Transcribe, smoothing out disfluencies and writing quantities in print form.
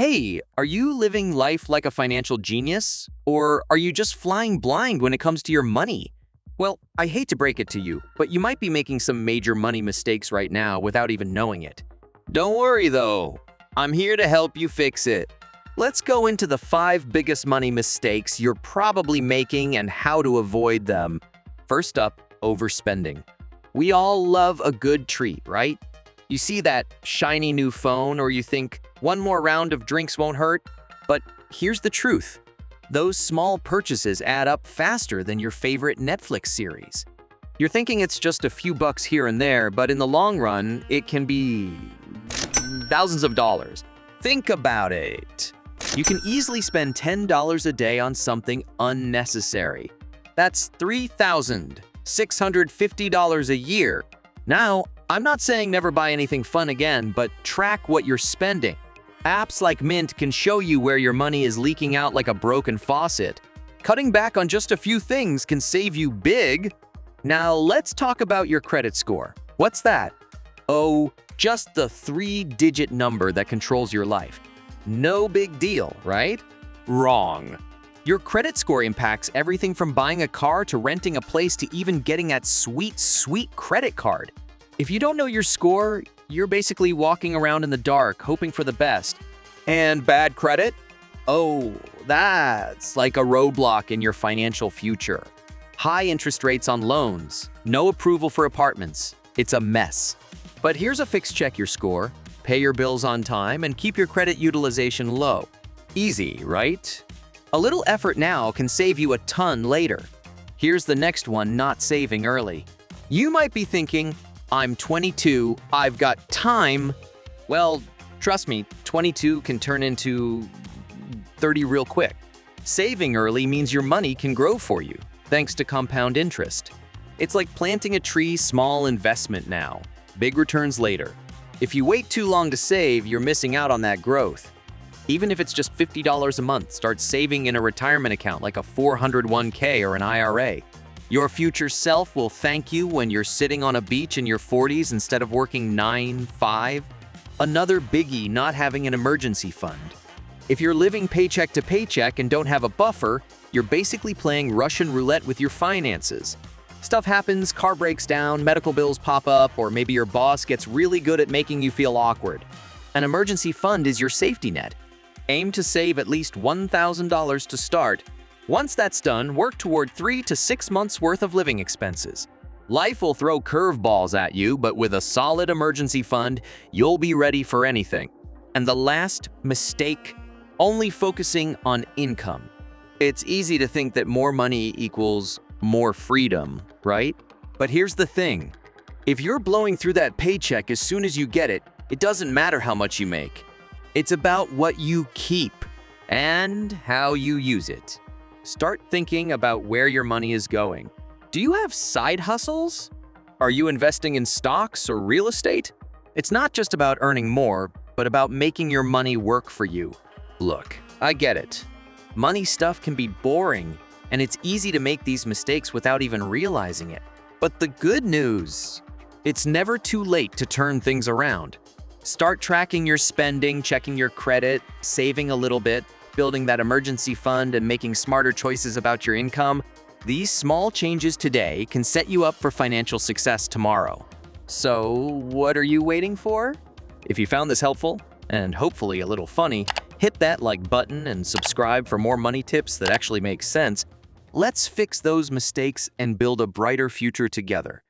Hey, are you living life like a financial genius? Or are you just flying blind when it comes to your money? Well, I hate to break it to you, but you might be making some major money mistakes right now without even knowing it. Don't worry though, I'm here to help you fix it. Let's go into the 5 biggest money mistakes you're probably making and how to avoid them. First up, overspending. We all love a good treat, right? You see that shiny new phone or you think, one more round of drinks won't hurt? But here's the truth. Those small purchases add up faster than your favorite Netflix series. You're thinking it's just a few bucks here and there, but in the long run, it can be thousands of dollars. Think about it. You can easily spend $10 a day on something unnecessary. That's $3,650 a year. Now, I'm not saying never buy anything fun again, but track what you're spending. Apps like Mint can show you where your money is leaking out like a broken faucet. Cutting back on just a few things can save you big. Now, let's talk about your credit score. What's that? Oh, just the 3-digit number that controls your life. No big deal, right? Wrong. Your credit score impacts everything from buying a car to renting a place to even getting that sweet, sweet credit card. If you don't know your score, you're basically walking around in the dark, hoping for the best. And bad credit? Oh, that's like a roadblock in your financial future. High interest rates on loans, no approval for apartments. It's a mess. But here's a fix: check your score, pay your bills on time, and keep your credit utilization low. Easy, right? A little effort now can save you a ton later. Here's the next one: not saving early. You might be thinking, I'm 22, I've got time. Well, trust me, 22 can turn into 30 real quick. Saving early means your money can grow for you, thanks to compound interest. It's like planting a tree, small investment now, big returns later. If you wait too long to save, you're missing out on that growth. Even if it's just $50 a month, start saving in a retirement account like a 401k or an IRA. Your future self will thank you when you're sitting on a beach in your 40s instead of working 9-5. Another biggie: not having an emergency fund. If you're living paycheck to paycheck and don't have a buffer, you're basically playing Russian roulette with your finances. Stuff happens, car breaks down, medical bills pop up, or maybe your boss gets really good at making you feel awkward. An emergency fund is your safety net. Aim to save at least $1,000 to start. Once that's done, work toward 3 to 6 months worth of living expenses. Life will throw curveballs at you, but with a solid emergency fund, you'll be ready for anything. And the last mistake: only focusing on income. It's easy to think that more money equals more freedom, right? But here's the thing. If you're blowing through that paycheck as soon as you get it, it doesn't matter how much you make. It's about what you keep and how you use it. Start thinking about where your money is going. Do you have side hustles? Are you investing in stocks or real estate? It's not just about earning more, but about making your money work for you. Look, I get it. Money stuff can be boring, and it's easy to make these mistakes without even realizing it. But the good news: it's never too late to turn things around. Start tracking your spending, checking your credit, saving a little bit, building that emergency fund, and making smarter choices about your income. These small changes today can set you up for financial success tomorrow. So, what are you waiting for? If you found this helpful, and hopefully a little funny, hit that like button and subscribe for more money tips that actually make sense. Let's fix those mistakes and build a brighter future together.